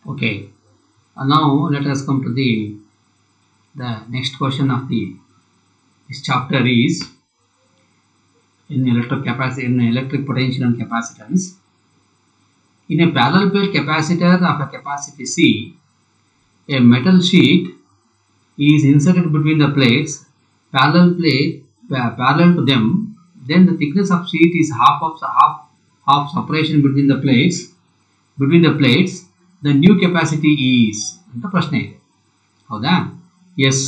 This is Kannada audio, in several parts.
Okay, now let us come to the next question of this chapter is in electric potential and capacitance. In a parallel plate capacitor of a capacity C, a metal sheet is inserted between the plates, parallel to them. Then the thickness of sheet is half separation between the plates. The new capacity is ಅಂತ ಪ್ರಶ್ನೆ ಇದೆ. ಹೌದಾ? ಎಸ್.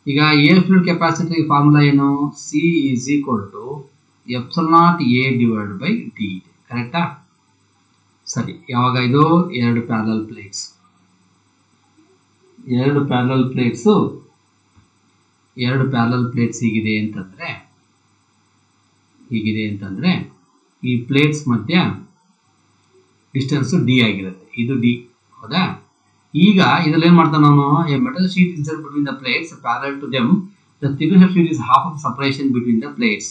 ಈಗ ಏರ್ ಫ್ಲೂಯಿಡ್ ಕೆಪಾಸಿಟಿ ಫಾರ್ಮುಲಾ ಏನು? C is equal to ε0 A divided by D ಇದೆ. ಕರೆಕ್ಟಾ? ಸರಿ. ಯಾವಾಗ ಇದು ಎರಡು ಪ್ಯಾರಲಲ್ ಪ್ಲೇಟ್ಸ್ ಹೀಗಿದೆ ಅಂತಂದ್ರೆ ಈ ಪ್ಲೇಟ್ಸ್ ಮಧ್ಯ ಡಿಸ್ಟೆನ್ಸ್ ಡಿ ಆಗಿರುತ್ತೆ. ಇದು ಡಿ. ಹೌದಾ? ಈಗ ಇದರಲ್ಲಿ ಏನು ಮಾಡ್ತಾನೆ ನಾನು? A metal sheet insert between the plates parallel to them, the thickness of sheet is half of separation between the plates.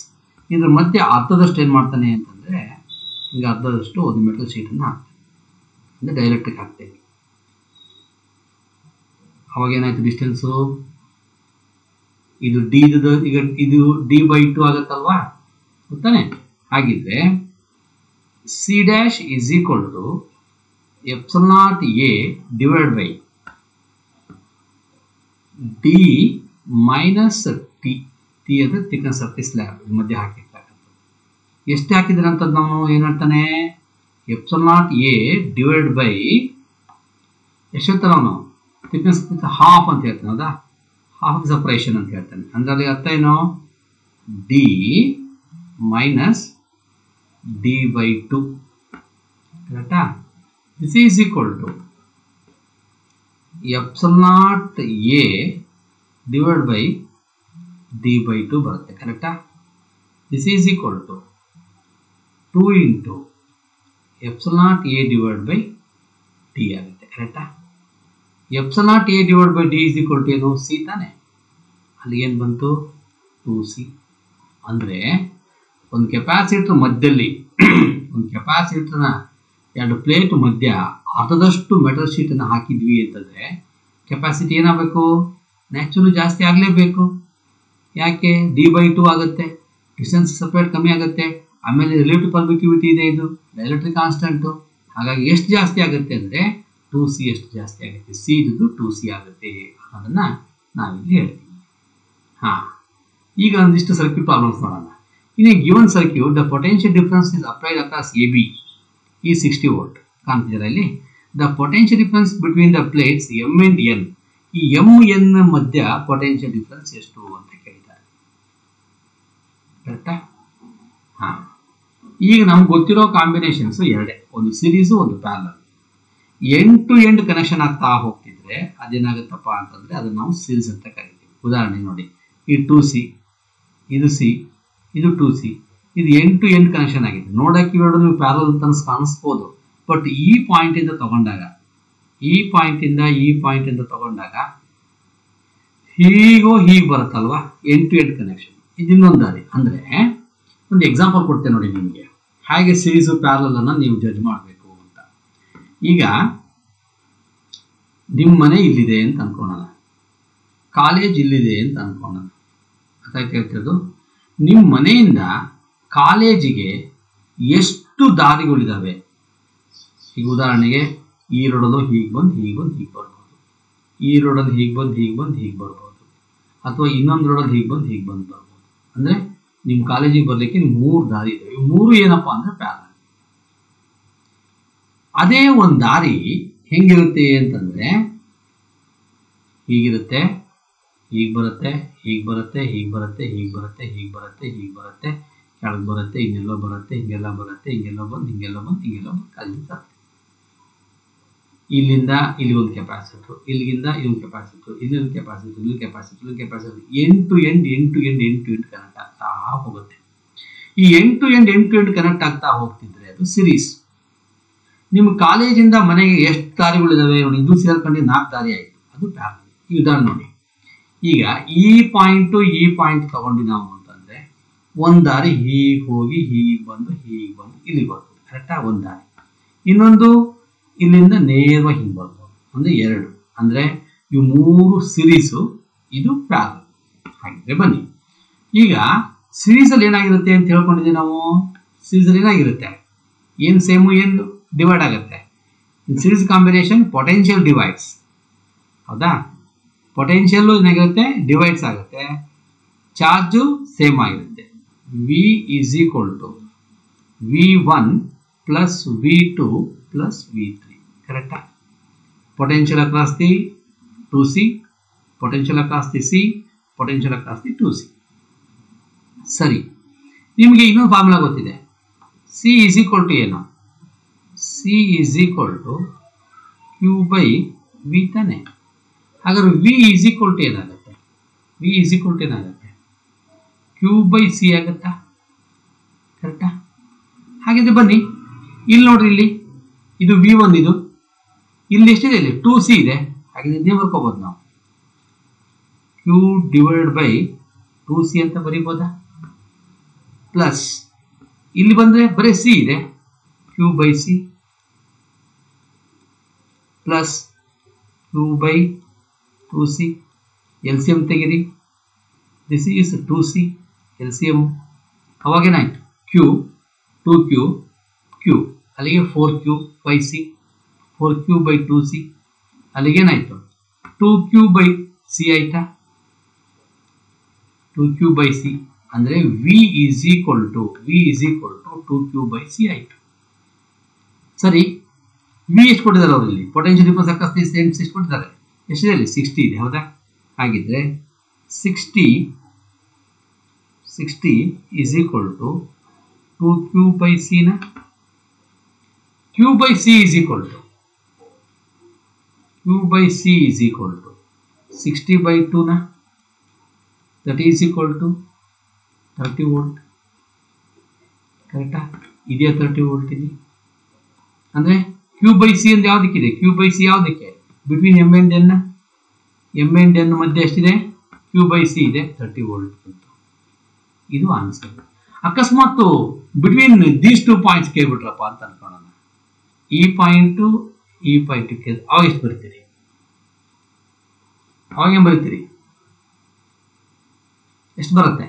ಇದ್ರ ಮಧ್ಯೆ ಅರ್ಧದಷ್ಟು ಏನು ಮಾಡ್ತಾನೆ ಅಂತಂದ್ರೆ, ಈಗ ಅರ್ಧದಷ್ಟು ಒಂದು ಮೆಟಲ್ ಶೀಟನ್ನು ಹಾಕ್ತಾನೆ, ಅಂದರೆ ಡೈಎಲೆಕ್ಟ್ರಿಕ್ ಹಾಕ್ತೇವೆ. ಅವಾಗ ಏನಾಯ್ತು ಡಿಸ್ಟೆನ್ಸು? ಇದು ಡಿ, ಈಗ ಇದು D/2 ಆಗುತ್ತಲ್ವಾ? ಗೊತ್ತಾನೆ? ಹಾಗಿದ್ರೆ C dash is equal to ε0 A divided by D minus T. T ಅಂದರೆ thickness of the slab ಮಧ್ಯೆ ಹಾಕಿರ್ತಕ್ಕಂಥದ್ದು. ಎಷ್ಟು ಹಾಕಿದ್ರೆ ಅಂತದ್ದು ನಾವು ಏನಂತಾನೆ? ε0 A divided by ಎಷ್ಟು ನಾವು thickness ಹಾಫ್ ಅಂತ ಹೇಳ್ತಾನೆ. ಹೌದಾ? ಹಾಫ್ ಸಪರೇಷನ್ ಅಂತ ಹೇಳ್ತಾನೆ. ಅಂದ್ರೆ ಅರ್ಥ ಏನು? D minus D/2. ಕರೆಕ್ಟಾ? This is equal to ε0 A divided by D/2 ಬರುತ್ತೆ. ಕರೆಕ್ಟಾ? This is equal to 2 into ε0 A divided by D ಆಗುತ್ತೆ. ಕರೆಕ್ಟಾ? ε0 A divided by D is equal to ಏನು? C ತಾನೆ. ಅಲ್ಲಿ ಏನು ಬಂತು? 2C. ಅಂದರೆ ಒಂದು ಕೆಪಾಸಿಟರ್ ಮಧ್ಯದಲ್ಲಿ ಒಂದು ಕೆಪಾಸಿಟರ್ನ ಎರಡು ಪ್ಲೇಟ್ ಮಧ್ಯ ಅರ್ಧದಷ್ಟು ಮೆಟಲ್ ಶೀಟನ್ನು ಹಾಕಿದ್ವಿ ಅಂತಂದರೆ ಕೆಪಾಸಿಟಿ ಏನಾಗಬೇಕು? ನ್ಯಾಚುರಲಿ ಜಾಸ್ತಿ ಆಗಲೇಬೇಕು. ಯಾಕೆ? D/2 ಆಗುತ್ತೆ, ಡಿಸ್ಟೆನ್ಸ್ ಸಪ್ರೇಟ್ ಕಮ್ಮಿ ಆಗುತ್ತೆ, ಆಮೇಲೆ ರಿಲೇಟಿವ್ ಪರ್ಮಿಟಿವಿಟಿ ಇದೆ, ಇದು ಡೈಎಲೆಕ್ಟ್ರಿಕ್ ಕಾನ್ಸ್ಟೆಂಟು. ಹಾಗಾಗಿ ಎಷ್ಟು ಜಾಸ್ತಿ ಆಗುತ್ತೆ ಅಂದರೆ 2C ಎಷ್ಟು ಜಾಸ್ತಿ ಆಗುತ್ತೆ. C ಇದ್ದು 2C ಆಗುತ್ತೆ ಅನ್ನೋದನ್ನು ನಾವಿಲ್ಲಿ ಹೇಳ್ತೀವಿ. ಹಾಂ, ಈಗ ಒಂದಿಷ್ಟು ಸರ್ಕ್ಯೂಟ್ ಪ್ರಾಬ್ಲಮ್ಸ್ ನೋಡೋಣ. In a given circuit, the potential difference is applied across AB is 60 volt. ಕಾಣ್ತಿದ್ದೀರಾ ಇಲ್ಲಿ? The potential difference between the plates M and N. ಈ M N ಮಧ್ಯ potential difference ಎಷ್ಟು ಅಂತ ಕೇಳಿದ್ದಾರೆ. ಕರೆಕ್ಟಾ? ಹಾಂ, ಈಗ ನಮ್ಗೆ ಗೊತ್ತಿರೋ ಕಾಂಬಿನೇಷನ್ಸ್ ಎರಡೇ, ಒಂದು ಸೀರೀಸು ಒಂದು parallel. End to end connection ಆಗ್ತಾ ಹೋಗ್ತಿದ್ರೆ ಅದೇನಾಗುತ್ತಪ್ಪ ಅಂತಂದರೆ ಅದನ್ನು ನಾವು ಸೀರೀಸ್ ಅಂತ ಕರಿತೀವಿ. ಉದಾಹರಣೆ ನೋಡಿ, ಈ 2C, ಇದು C, ಇದು 2C, ಇದು ಎಂಡ್ ಟು ಎಂಡ್ ಕನೆಕ್ಷನ್ ಆಗಿದೆ. ನೋಡಕ್ಕೆ ಇವೆರಡು ನೀವು ಪ್ಯಾರಲಲ್ ಅಂತ ಕಾಣಿಸ್ಬೋದು, ಬಟ್ ಈ ಪಾಯಿಂಟಿಂದ ತಗೊಂಡಾಗ ಹೀಗೆ ಬರುತ್ತಲ್ವಾ ಎಂಡ್ ಟು ಎಂಡ್ ಕನೆಕ್ಷನ್. ಇದು ಇನ್ನೊಂದು ದಾರಿ. ಅಂದರೆ ಒಂದು ಎಕ್ಸಾಂಪಲ್ ಕೊಡ್ತೇನೆ ನೋಡಿ ನಿಮಗೆ, ಹಾಗೆ ಸೀರೀಸು ಪ್ಯಾರಲಲ್ ಅನ್ನು ನೀವು ಜಡ್ಜ್ ಮಾಡಬೇಕು ಅಂತ. ಈಗ ನಿಮ್ಮ ಮನೆ ಇಲ್ಲಿದೆ ಅಂತ ಅನ್ಕೊಳ್ಳೋಣ, ಕಾಲೇಜ್ ಇಲ್ಲಿದೆ ಅಂತ ಅನ್ಕೊಳ್ಳೋಣ. ಅರ್ಥಾಯ್ತು ಹೇಳ್ತಿರೋದು? ನಿಮ್ಮ ಮನೆಯಿಂದ ಕಾಲೇಜಿಗೆ ಎಷ್ಟು ದಾರಿಗಳಿದ್ದಾವೆ? ಈಗ ಉದಾಹರಣೆಗೆ ಈ ರೋಡಲ್ಲೂ ಹೀಗೆ ಬಂದು ಬರ್ಬೋದು, ಈ ರೋಡಲ್ಲಿ ಹೀಗೆ ಬಂದು ಬರ್ಬೋದು, ಅಥವಾ ಇನ್ನೊಂದು ರೋಡಲ್ಲಿ ಹೀಗೆ ಬಂದು ಬರ್ಬೋದು. ಅಂದರೆ ನಿಮ್ಮ ಕಾಲೇಜಿಗೆ ಬರಲಿಕ್ಕೆ 3 ದಾರಿ ಇದ್ದಾವೆ. ಇವು 3 ಏನಪ್ಪ ಅಂದರೆ ಪ್ಯಾರಲಲ್. ಅದೇ ಒಂದು ದಾರಿ ಹೆಂಗಿರುತ್ತೆ ಅಂತಂದರೆ ಹೀಗಿರುತ್ತೆ, ಹೀಗೆ ಬರುತ್ತೆ, ಕೆಳಗೆ ಬರುತ್ತೆ, ಹಿಂಗೆಲ್ಲ ಬರುತ್ತೆ, ಹಿಂಗೆಲ್ಲ ಬಂದು ಕಾಲೇಜಿಗೆ. ಇಲ್ಲಿಂದ ಇಲ್ಲಿ ಒಂದು ಕೆಪಾಸಿಟರ್, ಇಲ್ಲಿಂದ ಇದೊಂದು ಕೆಪಾಸಿಟರ್, ಇಲ್ಲೊಂದು capacitor, end to end connect ಆಗ್ತಾ ಹೋಗುತ್ತೆ. ಈ ಎಂಡ್ ಟು ಎಂಡ್ ಕನೆಕ್ಟ್ ಆಗ್ತಾ ಹೋಗ್ತಿದ್ರೆ ಅದು ಸಿರೀಸ್. ನಿಮ್ಮ ಕಾಲೇಜಿಂದ ಮನೆಗೆ ಎಷ್ಟು ದಾರಿಗಳಿದಾವೆ ನೋಡಿ, ಇದು ಸೇರ್ಕೊಂಡು 4 ದಾರಿ ಆಯಿತು, ಅದು ಪ್ಯಾರಲಲ್. ಈ ಉದಾಹರಣೆ ನೋಡಿ, ಈಗ ಈ ಪಾಯಿಂಟ್ ತಗೊಂಡು ನಾವು ಅಂತಂದ್ರೆ ಒಂದು ದಾರಿ ಹೀಗೆ ಹೋಗಿ ಹೀಗೆ ಬಂದು ಇಲ್ಲಿ ಬರ್ಬೋದು. ಕರೆಕ್ಟಾ? ಒಂದು ದಾರಿ. ಇನ್ನೊಂದು ಇಲ್ಲಿಂದ ನೇರವಾಗಿ ಹಿಂಗೆ ಬರ್ಬೋದು ಅಂದರೆ 2 ಅಂದರೆ ಇವು 3 ಸಿರೀಸು ಇದು ಪ್ಯಾರಲ್. ಹಾಗಿದ್ರೆ ಬನ್ನಿ ಈಗ ಸಿರೀಸಲ್ಲಿ ಏನಾಗಿರುತ್ತೆ ಅಂತ ಹೇಳ್ಕೊಂಡಿದ್ದೀವಿ ನಾವು. ಸಿರೀಸಲ್ಲಿ ಏನಾಗಿರುತ್ತೆ, ಏನು ಸೇಮು ಏನು ಡಿವೈಡ್ ಆಗುತ್ತೆ. In series combination potential divides, ಹೌದಾ. ಪೊಟೆನ್ಷಿಯಲ್ಲು ಏನಾಗಿರುತ್ತೆ ಡಿವೈಡ್ಸ್ ಆಗುತ್ತೆ, ಚಾರ್ಜು ಸೇಮ್ ಆಗಿರುತ್ತೆ. V is equal to V1 plus V2 plus V3 ಕರೆಕ್ಟಾ. Potential across the 2C, potential across the C, potential across the 2C. ಸರಿ, ನಿಮಗೆ ಇನ್ನೊಂದು ಫಾರ್ಮುಲಾ ಗೊತ್ತಿದೆ. ಸಿ ಈಸ್ ಈಕ್ವಲ್ ಟು ಏನು, C is equal to Q by V ತಾನೆ. ಹಾಗಾದ್ರೆ ವಿ ಈಸ್ ಈಕ್ವಲ್ ಟು ಏನಾಗುತ್ತೆ, ವಿ ಈಸ್ ಈಕ್ವಲ್ ಟು ಏನಾಗುತ್ತೆ ಕ್ಯೂ ಬೈ ಸಿ ಆಗುತ್ತಾ, ಕರೆಕ್ಟಾ. ಹಾಗಿದ್ರೆ ಬನ್ನಿ ಇಲ್ಲಿ ನೋಡ್ರಿ, ಇಲ್ಲಿ ಇದು V1, ಇದು ಇಲ್ಲಿ ಎಷ್ಟಿದೆ, ಇಲ್ಲಿ 2C ಇದೆ. ಹಾಗಿದ್ರೆ ಇದನ್ನೇ ಬರ್ಕೋಬೋದು ನಾವು, ಕ್ಯೂ ಡಿವೈಡ್ ಬೈ 2C ಅಂತ ಬರೀಬೋದಾ. ಪ್ಲಸ್ ಇಲ್ಲಿ ಬಂದರೆ ಬರೀ ಸಿ ಇದೆ, Q by C plus Q by 2C. LCM ತೆಗಿರಿ, ದಿಸ್ ಈಸ್ 2C LCM. ಅವಾಗೇನಾಯ್ತು ಕ್ಯೂ 2Q ಕ್ಯೂ, ಅಲ್ಲಿಗೆ 4Q by C, 4Q by 2C, ಅಲ್ಲಿಗೇನಾಯ್ತು 2Q ಬೈ ಸಿ ಆಯ್ತಾ. 2Q ಬೈ ಸಿ ಅಂದರೆ V is equal to 2Q by C ಆಯಿತು. ಸರಿ, ವಿ ಎಷ್ಟು ಕೊಟ್ಟಿದ್ದಾರೆ ಅವರಲ್ಲಿ, ಪೊಟೆನ್ಷಿಯಲ್ ಡಿಫರೆನ್ಸ್ ಅಕ್ರಾಸ್ ದಿ ಸೇಮ್ಸ್ ಎಷ್ಟು ಕೊಟ್ಟಿದ್ದಾರೆ, ಎಷ್ಟಿದೆ ಅಲ್ಲಿ 60 ಇದೆ, ಹೌದಾ. ಹಾಗಿದ್ರೆ 60 is equal to 2Q by C ನ, Q by C is equal to 60 by 2 ನ, that is equal to 30 volt ಕರೆಕ್ಟಾ. ಇದೆಯಾ 30 ವೋಲ್ಟ್ ಇಲ್ಲಿ. ಅಂದರೆ ಕ್ಯೂ ಬೈ ಸಿ ಅಂದ್ರೆ ಯಾವುದಕ್ಕಿದೆ, ಕ್ಯೂ ಬೈ ಸಿ ಯಾವುದಕ್ಕೆ, ಬಿಟ್ವೀನ್ ಎಮ್ ಆ್ಯಂಡ್ ಎನ್ ಮಧ್ಯೆ ಎಷ್ಟಿದೆ, ಕ್ಯೂ ಬೈ ಸಿ ಇದೆ 30 ವೋಲ್ಟ್ ಅಂತ. ಇದು ಆನ್ಸರ್. ಅಕಸ್ಮಾತ್ ಬಿಟ್ವೀನ್ ದೀಸ್ 2 ಪಾಯಿಂಟ್ಸ್ ಕೇಳ್ಬಿಟ್ರಪ್ಪ ಅಂತ ಅನ್ಕೊಳ್ಳೋಣ, ಈ ಪಾಯಿಂಟು ಕೇಳಿ, ಅವಾಗ ಎಷ್ಟು ಬರೀತೀರಿ, ಅವಾಗ ಏನು ಬರೀತೀರಿ, ಎಷ್ಟು ಬರುತ್ತೆ,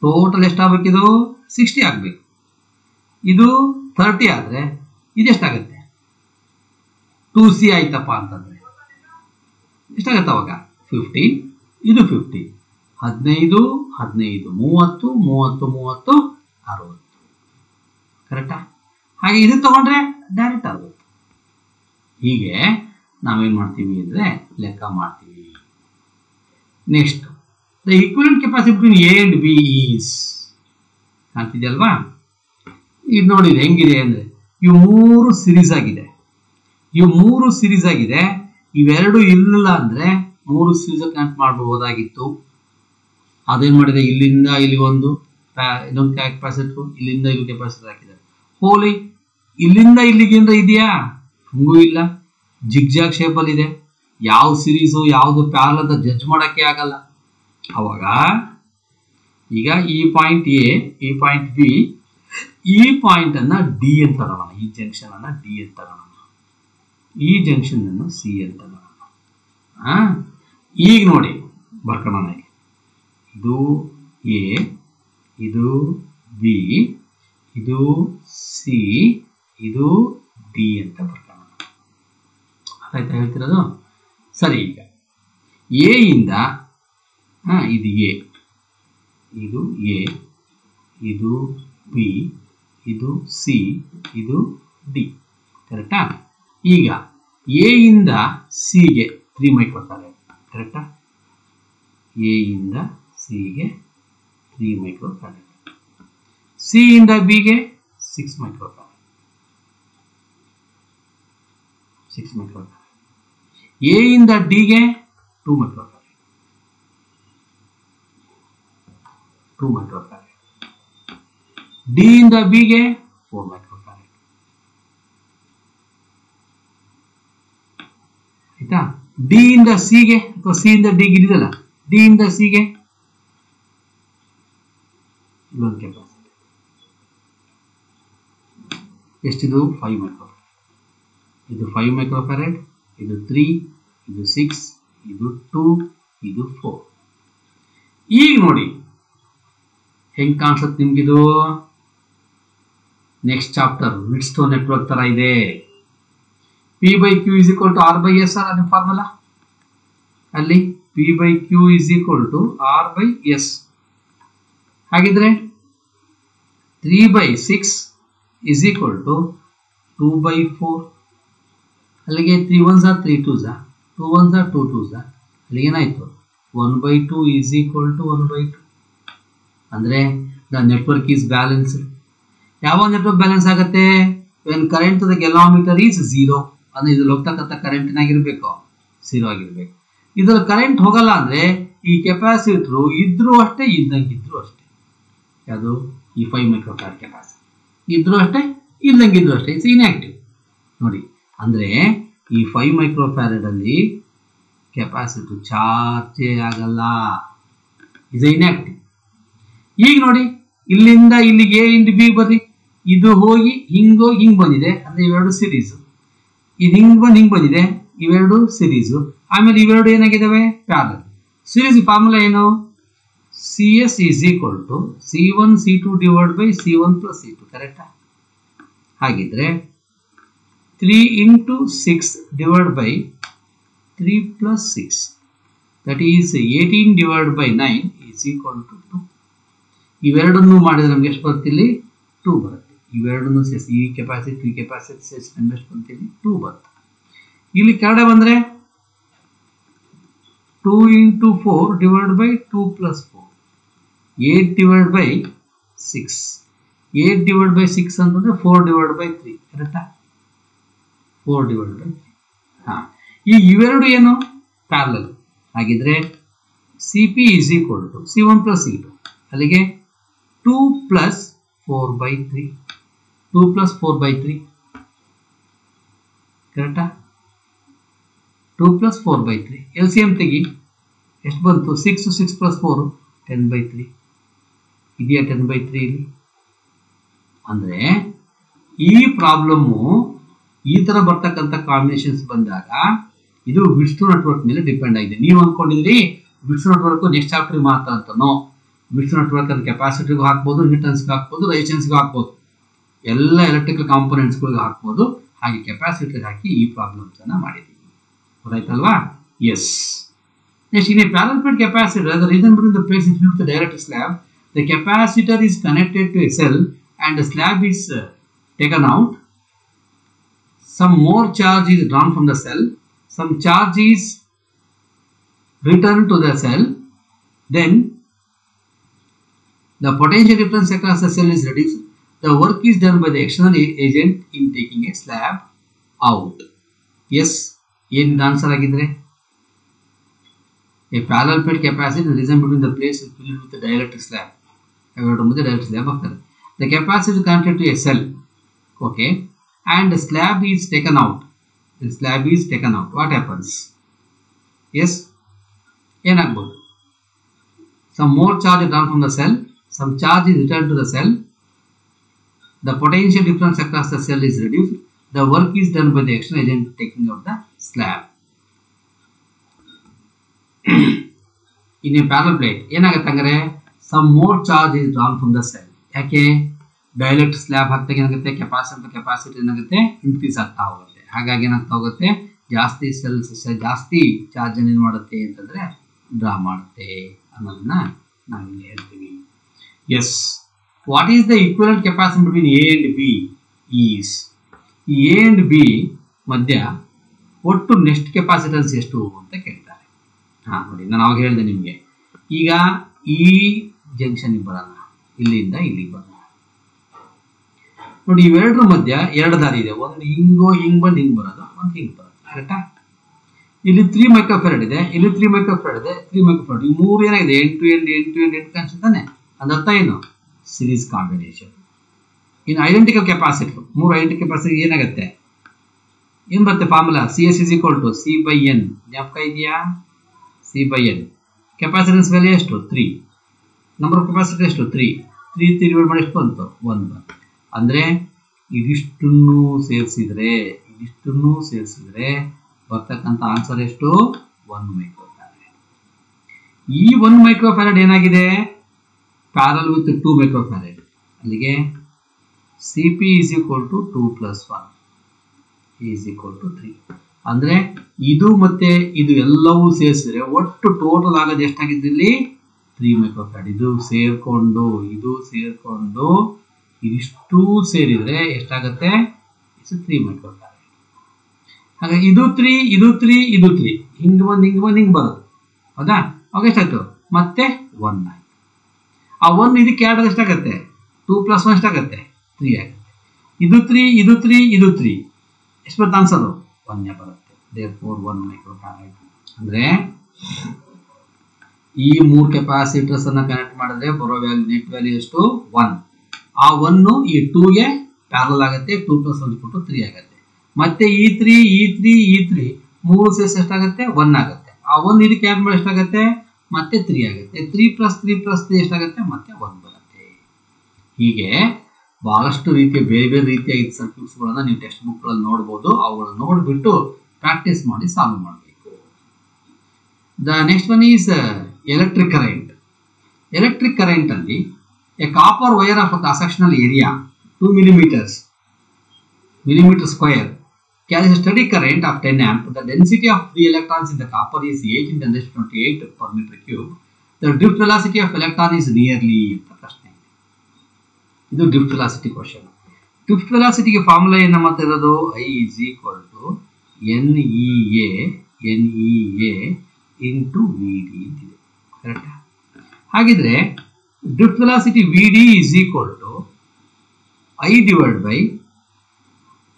ಟೋಟಲ್ ಎಷ್ಟಾಗಬೇಕಿದು 60 ಆಗಬೇಕು. ಇದು 30 ಆದರೆ ಇದೆಷ್ಟಾಗುತ್ತೆ 2C ಆಯ್ತಪ್ಪ ಅಂತಂದರೆ ಎಷ್ಟಾಗತ್ತೆ ಅವಾಗ 50, ಇದು 50, 15, 30, 60 ಕರೆಕ್ಟಾ. ಹಾಗೆ ಇದು ತಗೊಂಡ್ರೆ ಡೈರೆಕ್ಟ್ ಆಗುತ್ತೆ. ಹೀಗೆ ನಾವೇನು ಮಾಡ್ತೀವಿ ಅಂದರೆ ಲೆಕ್ಕ ಮಾಡ್ತೀವಿ. Next, the equivalent capacity between A and B is, ಕಾಣ್ತಿದೆಯಲ್ವಾ. ಇದು ನೋಡಿ ಹೆಂಗಿದೆ ಅಂದರೆ ಇವು 3 ಸಿರೀಸ್ ಆಗಿದೆ, ಇವೆರಡು ಇರಲಿಲ್ಲ ಅಂದರೆ 3 ಸಿರೀಸ್ ಕನೆಕ್ಟ್ ಮಾಡಬಹುದಾಗಿತ್ತು. ಅದೇನು ಮಾಡಿದೆ, ಇಲ್ಲಿಂದ ಇಲ್ಲಿಗೆ ಇನ್ನೊಂದು ಕೆಪಾಸಿಟರ್, ಇಲ್ಲಿಂದ ಇಲ್ಲಿ ಕೆಪಾಸಿಟರ್ ಹಾಕಿದ್ದಾರೆ. ಹೋಲಿ ಇಲ್ಲಿಂದ ಇಲ್ಲಿಗೆ ಏನಾರ ಇದೆಯಾ, ಹಂಗೂ ಇಲ್ಲ, ಜಿಗ್ಜಾಗ್ ಶೇಪಲ್ಲಿ ಇದೆ. ಯಾವ ಸಿರೀಸು ಯಾವುದು ಪ್ಯಾರಲ್ ಅಂತ ಜಡ್ಜ್ ಮಾಡೋಕ್ಕೆ ಆಗಲ್ಲ. ಅವಾಗ ಈಗ ಈ ಪಾಯಿಂಟ್ ಎ, ಈ ಪಾಯಿಂಟ್ ಬಿ, ಈ ಪಾಯಿಂಟ್ ಅನ್ನ ಡಿ ಅಂತ ತಗೋಣ, ಈ ಜಂಕ್ಷನ್ ಅನ್ನ ಡಿ ಅಂತ ತಗೋಣ, ಈ ಜಂಕ್ಷನ್ ಅನ್ನು ಸಿ ಅಂತ ತಗೋಣ. ಈಗ ನೋಡಿ ಬರ್ಕೋಣ, ಇದು ಎ, ಇದು ಬಿ, ಇದು ಸಿ, ಇದು ಡಿ ಅಂತ ಬರ್ಕೋಣ. ಆಯ್ತಾ ಹೇಳ್ತಿರೋದು. ಸರಿ, ಈಗ ಎ ಇಂದ ಇದು ಎ, ಇದು ಎ, ಇದು ಬಿ, ಇದು ಸಿ, ಇದು ಡಿ ಕರೆಕ್ಟಾ. ಈಗ ಎ ಇಂದ ಸಿಗೆ 3 ಮೈಕ್ರೋಫ್ಯಾರಡ್ ಕರೆಕ್ಟಾ, ಎ ಇಂದ ಸಿಗೆ 3 ಮೈಕ್ರೋಫ್ಯಾರಡ್, ಸಿ ಇಂದ ಬಿಗೆ 6 ಮೈಕ್ರೋಫ್ಯಾರಡ್, ಎ ಇಂದ ಡಿಗೆ 2 ಮೈಕ್ರೋಫ್ಯಾರಡ್, ಡಿ ಇಂದ ಬಿಗೆ 4 ಮೈಕ್ರೋಫ್ಯಾರಡ್. ಆಯ್ತಾ. ಡಿ ಇಂದ ಸಿಗೆ ಅಥವಾ ಸಿ ಇಂದ ಡಿಗೆ ಇದೆಯಲ್ಲ, ಡಿ ಇಂದ ಸಿಗೆ ಇಲ್ಲೊಂದು ಕೆಪಾಸಿಟಿ ಎಷ್ಟಿದು 5 ಮೈಕ್ರೋಫ್ಯಾರಡ್. ಇದು 5 ಮೈಕ್ರೋಫ್ಯಾರಡ್, ಇದು 3, ಇದು 6, ಇದು 2, ಇದು 4. ಈಗ ನೋಡಿ ಹೆಂಗ್ ಕಾಣಿಸುತ್ತೆ ನಿಮ್ಗಿದು. ನೆಕ್ಸ್ಟ್ ಚಾಪ್ಟರ್ ವಿಟ್ಸ್ಟೋನ್ ನೆಟ್ವರ್ಕ್ ತರ ಇದೆ. P/Q is equal to R/S ಅದು ಫಾರ್ಮುಲಾ. ಅಲ್ಲಿ P/Q is equal to R/S. ಹಾಗಿದ್ರೆ 3/6 is equal to 2/4. ಅಲ್ಲಿಗೆ 3 1s are 3 2s are 2 1s are 2 2s are. ಅಲ್ಲಿ ಏನಾಯ್ತು 1/2 is equal to 1/2. ಅಂದ್ರೆ the network is balanced. ಯಾವ ನೆಟ್ವರ್ಕ್ ಬ್ಯಾಲೆನ್ಸ್ ಆಗುತ್ತೆ? when current to the galvanometer is 0. ಅಂದ್ರೆ ಇದ್ರಲ್ಲಿ ಹೋಗ್ತಕ್ಕಂಥ ಕರೆಂಟ್ ಏನಾಗಿರ್ಬೇಕು? 0 ಆಗಿರ್ಬೇಕು. ಇದ್ರಲ್ಲಿ ಕರೆಂಟ್ ಹೋಗಲ್ಲ ಅಂದ್ರೆ ಈ ಕೆಪಾಸಿಟರ್ ಇದ್ರೂ ಅಷ್ಟೇ, ಇದ್ದಂಗಿದ್ರು ಅಷ್ಟೇ. ಯಾವುದು? ಈ 5 ಮೈಕ್ರೋಫ್ಯಾರಡ್ ಕೆಪಾಸಿಟರ್ ಇದ್ರೂ ಅಷ್ಟೇ, ಇದ್ದಂಗಿದ್ರು ಅಷ್ಟೇ. It's inactive. ನೋಡಿ, ಅಂದ್ರೆ ಈ 5 ಮೈಕ್ರೋಫ್ಯಾರಡ್ ಅಲ್ಲಿ ಕೆಪಾಸಿಟರ್ ಚಾರ್ಜೇ ಆಗಲ್ಲ, ಇಸ್ ಇನ್ಆಕ್ಟಿವ್. ಈಗ ನೋಡಿ, ಇಲ್ಲಿಂದ ಇಲ್ಲಿಗೆ ಎ ಇಂದ ಬಿ ಬರ್ರಿ. ಇದು ಹೋಗಿ ಹಿಂಗೋಗಿ ಹಿಂಗ್ ಬಂದಿದೆ, ಅಂದ್ರೆ ಇವೆರಡು ಸಿರೀಸ್. ಇದು ಹಿಂಗ್ ಬಂದಿದೆ, ಇವೆರಡು ಸಿರೀಸು. ಆಮೇಲೆ ಇವೆರಡು ಏನಾಗಿದ್ದಾವೆ? ಪ್ಯಾರಲಲ್. ಸಿರೀಸ್ ಫಾರ್ಮುಲಾ ಏನು? CS is equal to C1 C2 divided by C1 plus C2. ಕರೆಕ್ಟಾ? ಹಾಗಿದ್ರೆ 3 into 6 divided by 3 plus 6, that is 18 divided by 9 is equal to 2. ಇವೆರಡನ್ನು ಮಾಡಿದ್ರೆ ನಮ್ಗೆ ಎಷ್ಟು ಬರ್ತಿಲ್ಲಿ? 2 ಬರುತ್ತೆ. ಇವೆರಡನ್ನು ಸೇರಿಸಿ ಈ ಕೆಪಾಸಿಟಿ ಸೇರಿಸಿ ನಮ್ಗೆ ಎಷ್ಟು ಬರ್ತಿಲ್ಲಿ? 2 ಬರುತ್ತೆ. ಇಲ್ಲಿ ಕೆಳಗಡೆ ಬಂದ್ರೆ 2 into 4 divided by 2 plus 4, 8 divided by 6. 8 divided by 6 ಅಂತಂದ್ರೆ 4 divided by 3. ಕರೆಕ್ಟಾ? 4 divided by 3. ಈ ಇವೆರಡು ಏನು? ಪ್ಯಾರಲಲ್. ಹಾಗಿದ್ರೆ CP is equal to C1 plus C2. ಅಲ್ಲಿಗೆ 2 plus 4 by 3. 2 plus 4 by 3. ಕರೆಕ್ಟಾ? 2 plus 4 by 3. LCM ತೆಗಿ. ಎಷ್ಟು ಬಂತು? 6 6 plus 4 10 by 3. ಇದೆಯಾ 10 by 3 ಇಲ್ಲಿ? ಅಂದ್ರೆ ಈ ಪ್ರಾಬ್ಲಮ್ಮು ಈ ತರ ಬರ್ತಕ್ಕಂಥ ಕಾಂಬಿನೇಷನ್ಸ್ ಬಂದಾಗ ಇದು ವಿಟ್ಸ್ಟೋನ್ ನೆಟ್ವರ್ಕ್ ಮೇಲೆ ಡಿಪೆಂಡ್ ಆಗಿದೆ. ನೀವು ಅನ್ಕೊಂಡಿದ್ರಿ ವಿಟ್ಸ್ಟೋನ್ ನೆಟ್ವರ್ಕ್ ನೆಕ್ಸ್ಟ್ ಚಾಪ್ಟರ್ ಮಾತ್ರ ಅಂತನೋ. ವಿಟ್ಸ್ಟೋನ್ ನೆಟ್ವರ್ಕ್ ಅನ್ನು ಕೆಪಾಸಿಟರ್ಗೂ ಹಾಕ್ಬೋದು, ಇಂಡಕ್ಟನ್ಸ್ಗೂ ಹಾಕ್ಬೋದು, ರೆಸಿಸ್ಟೆನ್ಸ್ಗೂ ಹಾಕ್ಬೋದು, ಎಲ್ಲ ಎಲೆಕ್ಟ್ರಿಕಲ್ ಕಾಂಪೋನೆಂಟ್ಸ್ಗಳಿಗೆ ಹಾಕ್ಬೋದು. ಹಾಗೆ ಕೆಪಾಸಿಟರ್ ಹಾಕಿ ಈ ಪ್ರಾಬ್ಲಮ್ಸ್ ಅನ್ನ ಮಾಡಿದ್ದೀವಿ. ಗೊತ್ತಾಯ್ತಲ್ವಾ? Yes. Next, in a parallel plate capacitor, the reason between the plates is filled with the dielectric slab. The capacitor is connected to a cell and the slab is taken out. Some more charge is drawn from the cell. Some charge is returned to the cell. Then the potential difference across the cell is reduced. The work is done by the external agent in taking a slab out. Yes, ಏನು ಆನ್ಸರ್ ಆಗಿದ್ರೆ? A parallel plate capacitor, the reason between the plates is filled with the dielectric slab. ಅವೆರಡು ಮುಂದೆ dielectric slab ಆಗ್ತದೆ. The capacitor is connected to a cell, okay, and the slab is taken out. The slab is taken out. What happens? Yes, ಏನಾಗ್ಬೋದು? Some more charge is drawn from the cell. Some charge is returned to the cell. The potential difference across the cell is reduced. The work is done by the external agent taking out the slab. In a parallel plate, ಏನಾಗುತ್ತೆ ಅಂದ್ರೆ some more charge is drawn from the cell. ಯಾಕೆ? ಡೈಎಲೆಕ್ಟ್ರಿಕ್ ಸ್ಲ್ಯಾಬ್ ಹಾಕ್ದಾಗ ಏನಾಗುತ್ತೆ? ಕೆಪಾಸಿಟಿ ಏನಾಗುತ್ತೆ? ಇನ್ಕ್ರೀಸ್ ಆಗ್ತಾ ಹೋಗುತ್ತೆ. ಹಾಗಾಗಿ ಏನಾಗ್ತಾ ಹೋಗುತ್ತೆ? ಜಾಸ್ತಿ ಸೆಲ್ಸ್ ಜಾಸ್ತಿ ಚಾರ್ಜ್ ಏನು ಮಾಡುತ್ತೆ ಅಂತಂದ್ರೆ ಡ್ರಾ ಮಾಡುತ್ತೆ ಅನ್ನೋದನ್ನ ನಾವಿಲ್ಲಿ ಹೇಳ್ತೀವಿ. Yes. What is the equivalent capacity between A and B is, ಈ ಎ ಅಂಡ್ ಬಿ ಮಧ್ಯ ಒಟ್ಟು ನೆಕ್ಸ್ಟ್ ಕೆಪಾಸಿಟನ್ಸ್ ಎಷ್ಟು ಅಂತ ಕೇಳ್ತಾರೆ. ನೋಡಿ, ನಾನು ಅವಾಗ ಹೇಳಿದೆ ನಿಮಗೆ. ಈಗ ಈ ಜಂಕ್ಷನ್ಗೆ ಬರೋಣ, ಇಲ್ಲಿಂದ ಇಲ್ಲಿಗೆ ಬರೋಣ. ನೋಡಿ, ಇವೆರಡರ ಮಧ್ಯ ಎರಡು ದಾರಿ ಇದೆ. ಒಂದು ಹಿಂಗ್ ಬಂದು ಹಿಂಗ್ ಬರೋದು, ಒಂದು ಹಿಂಗ್ ಬರೋದು. ಕರೆಕ್ಟಾ? ಇಲ್ಲಿ 3 ಮೈಕ್ರೋಫ್ಯಾರಡ್ ಇದೆ, ಇಲ್ಲಿ 3 ಮೈಕ್ರೋಫ್ಯಾರಡ್ ಇದೆ, 3 ಮೈಕ್ರೋಫ್ಯಾರಡ್. ಈ ಮೂರು ಏನಾಗಿದೆ? ಎಂಡ್ ಟು ಎಂಡ್ ಕಾಣಿಸುತ್ತಾನೆ. ಅದರ್ಥ ಏನು? Series combination. ಇನ್ನು ಐಡೆಂಟಿಕಲ್ ಕೆಪಾಸಿಟರ್, 3 ಐಡೆಂಟಿಕಲ್ ಕೆಪಾಸಿಟರ್ ಏನಾಗುತ್ತೆ? ಏನ್ ಬರುತ್ತೆ formula? CS is equal to C/N. ಜ್ಞಾಪಕ ಇದೆಯಾ? C/N. ಕೆಪಾಸಿಟನ್ಸ್ ಬೆಲೆ ಎಷ್ಟು? 3. ನಂಬರ್ ಆಫ್ ಕೆಪಾಸಿಟರ್ ಎಷ್ಟು? 3 ಡಿವೈಡ್ ಮಾಡಿ ಎಷ್ಟು ಬಂತು? 1 ಬಂತು. ಅಂದ್ರೆ ಇದಿಷ್ಟನ್ನು ಸೇರಿಸಿದ್ರೆ ಇಷ್ಟನ್ನು ಸೇರಿಸಿದ್ರೆ ಬರ್ತಕ್ಕಂಥ ಆನ್ಸರ್ ಎಷ್ಟು 1 ಮೈಕ್ರೋಫ್ಯಾರಡ್. ಈ 1 ಮೈಕ್ರೋಫ್ಯಾರಡ್ ಏನಾಗಿದೆ ಪ್ಯಾರಲ್ ವಿತ್ 2 ಮೈಕ್ರೋಫ್ಯಾರಡ್. ಅಲ್ಲಿಗೆ Cp is equal to 2 plus 1 is equal to 3. ಅಂದ್ರೆ ಇದು ಮತ್ತೆ ಇದು ಎಲ್ಲವೂ ಸೇರಿಸಿದ್ರೆ ಒಟ್ಟು ಟೋಟಲ್ ಆಗೋದು ಎಷ್ಟಾಗಿದೆ ಇಲ್ಲಿ 3 ಮೈಕ್ರೋಫ್ಯಾರಡ್. ಇದು ಸೇರ್ಕೊಂಡು ಇದಿಷ್ಟು ಸೇರಿದ್ರೆ ಎಷ್ಟಾಗುತ್ತೆ 3 ಮೈಕ್ರೋಫ್ಯಾರಡ್. ಹಾಗಾಗಿ ಇದು 3 ಇದು 3 ಇದು 3 ಹಿಂಗೆ ಬರೋದು ಹೌದಾ. ಅವಾಗ ಎಷ್ಟಾಯ್ತು ಮತ್ತೆ 1 ಆಯ್ತು. ಆ 1 ಇದಕ್ಕೆ ಆ್ಯಡ್ ಆದ್ರೆ ಎಷ್ಟಾಗುತ್ತೆ 2 plus 1 ಎಷ್ಟಾಗುತ್ತೆ 3 ಆಗುತ್ತೆ. ಇದು 3 ಇದು 3 ಇದು 3 ಎಷ್ಟು ಬರುತ್ತೆ ಆನ್ಸರ್ 1 ಬರುತ್ತೆ. therefore 1 microfarad. ಅಂದ್ರೆ ಈ 3 ಕೆಪಾಸಿಟರ್ಸ್ ಅನ್ನ ಕನೆಕ್ಟ್ ಮಾಡಿದ್ರೆ ಬರೋ ವ್ಯಾಲ್ಯೂ ನೆಟ್ ವ್ಯಾಲ್ಯೂ ಎಷ್ಟು 1. ಆ 1 ಈ 2 ಗೆ ಪ್ಯಾರಲಲ್ ಆಗುತ್ತೆ. 2 plus 1 3 ಆಗುತ್ತೆ. ಮತ್ತೆ ಈ 3 3 ಸೇರಿಸಿ ಎಷ್ಟಾಗುತ್ತೆ 1 ಆಗುತ್ತೆ. ಆ 1 ಇದಕ್ಕೆ ಆಡ್ ಮಾಡಿ ಎಷ್ಟಾಗುತ್ತೆ ಮತ್ತೆ 3 ಆಗುತ್ತೆ. 3 plus 3 ಎಷ್ಟಾಗುತ್ತೆ ಮತ್ತೆ 1 ಬರುತ್ತೆ. ಹೀಗೆ ಬಹಳಷ್ಟು ರೀತಿಯ ಬೇರೆ ರೀತಿಯಾಗಿ ಸರ್ಕ್ಯೂಟ್ಸ್ ಗಳನ್ನ ನೀವು ಟೆಕ್ಸ್ಟ್ ಬುಕ್ ಗಳಲ್ಲಿ ನೋಡಬಹುದು. ಅವುಗಳನ್ನು ನೋಡಿಬಿಟ್ಟು ಪ್ರಾಕ್ಟೀಸ್ ಮಾಡಿ ಸಾಲ್ವ್ ಮಾಡಬೇಕು. The next one is electric current. Electric current ಅಲ್ಲಿ a copper wire of cross sectional area 2 millimeter square carries a steady current of 10 amp. The density of free electrons in the copper is 8 × 10⁻28 per meter cube. The drift velocity of electron is nearly ಅಂತ ಪ್ರಶ್ನೆ. ಇದು ಡ್ರಿಫ್ಟ್ ವೆಲಾಸಿಟಿ ಕ್ವಶನ್. ಡ್ರಿಫ್ಟ್ ವೆಲಾಸಿಟಿಗೆ ಫಾರ್ಮುಲಾ ಏನು ಮತ್ತೆ ಇರೋದು I is equal to NEA into VD ಅಂತಿದೆ. ಕರೆಕ್ಟಾ? ಹಾಗಿದ್ರೆ drift velocity VD is equal to I divided by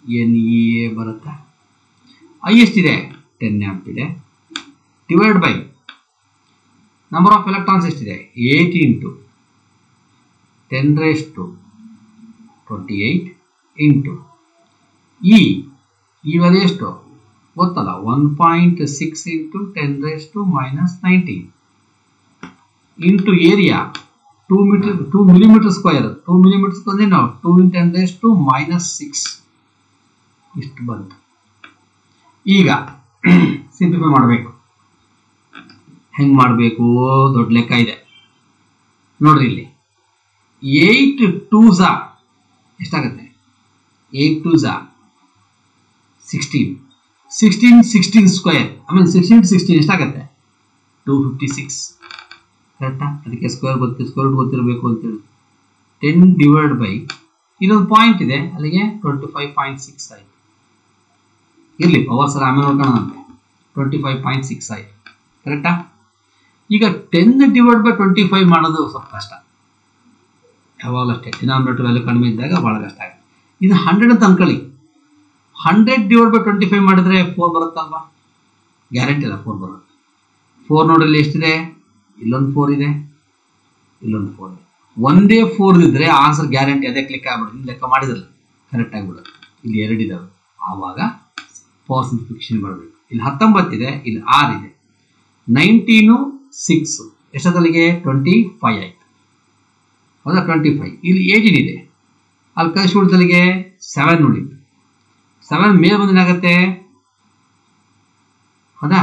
NEA ಬರುತ್ತಾ. I ಎಷ್ಟಿದೆ 10 amp ಇದೆ divide by number of electrons ಎಷ್ಟಿದೆ 8 into 10⁻28 into ಈ ವ್ಯಾಲ್ಯೂ ಎಷ್ಟು ಗೊತ್ತಲ್ಲ 1.6 into 10⁻⁻19 into area 2 millimeter square. 2 millimeter ಅಂದ್ರೆ ನಾವು 2 × 10⁻⁻6 ಇಷ್ಟು ಬಂತು. ಈಗ ಸಿಂಪ್ಲಿಫೈ ಮಾಡಬೇಕು. ಹೆಂಗ್ ಮಾಡಬೇಕು ದೊಡ್ಡ ಲೆಕ್ಕ ಇದೆ ನೋಡ್ರಿ. ಇಲ್ಲಿ 8 2s ಎಷ್ಟಾಗುತ್ತೆ 8 2s 16 ಸ್ಕ್ವೇರ್ ಆಮೇಲೆ 16 ಎಷ್ಟಾಗುತ್ತೆ 256. ಕರೆಕ್ಟಾ? ಅದಕ್ಕೆ ಸ್ಕ್ವೇರ್ ಗೊತ್ತಿರಬೇಕು ಅಂತೇಳಿ 10 ಡಿವೈಡ್ ಬೈ ಇದೊಂದು ಪಾಯಿಂಟ್ ಇದೆ ಅಲ್ಲಿಗೆ 25.6 ಆಯ್ತು. ಇರಲಿ ಪವರ್ಸ್ ಎಲ್ಲ ಆಮೇಲೆ ನೋಡ್ಕೊಳ್ಳೋಣಂತೆ. 25.6 ಆಯ್ತು. ಕರೆಕ್ಟಾ? ಈಗ 10 ಡಿವೈಡ್ ಬೈ 25 ಮಾಡೋದು ಸ್ವಲ್ಪ ಕಷ್ಟ. ಯಾವಾಗಲೂ ಅಷ್ಟೇ ಡಿನಾಮಿನೇಟರ್ ವ್ಯಾಲ್ಯೂ ಕಡಿಮೆ ಇದ್ದಾಗ ಭಾಳ ಕಷ್ಟ ಆಗುತ್ತೆ. ಇದು 100 ಅಂತ ಅನ್ಕೊಳ್ಳಿ. 100 ಡಿವೈಡ್ ಬೈ 25 ಮಾಡಿದ್ರೆ 4 ಬರುತ್ತಲ್ವಾ? ಗ್ಯಾರಂಟಿ ಇಲ್ಲ 4 ಬರುತ್ತೆ. 4 ನೋಡ್ರಲ್ಲಿ ಎಷ್ಟಿದೆ ಇಲ್ಲೊಂದು 4 ಇದೆ ಇಲ್ಲೊಂದು 4 ಇದೆ. ಒಂದೇ 4 ಇದ್ರೆ ಆನ್ಸರ್ ಗ್ಯಾರಂಟಿ ಅದೇ ಕ್ಲಿಕ್ ಆಗ್ಬಿಡುತ್ತೆ. ಇಲ್ಲಿ ಲೆಕ್ಕ ಮಾಡಿದ್ರಲ್ಲ ಕರೆಕ್ಟ್ ಆಗಿಬಿಡುತ್ತೆ. ಇಲ್ಲಿ 2 ಇದಾವೆ ಆವಾಗ ಪವರ್ ಸಿಂಪ್ಲಿಫಿಕೇಶನ್ ಬರಬೇಕು. ಇಲ್ಲಿ 19 ಇದೆ ಇಲ್ಲಿ 6 ಇದೆ 19 6 ಎಷ್ಟೊತ್ತಲ್ಲಿಗೆ 25 ಆಯ್ತು ಹೌದಾ 25. ಇಲ್ಲಿ 18 ಇದೆ ಅಲ್ಲಿ ಕಳಿಸಿ ಉಳಿದಲ್ಲಿಗೆ 7 ಉಳಿತು. 7 ಮೇಲೆ ಬಂದು ಏನಾಗುತ್ತೆ ಹೌದಾ.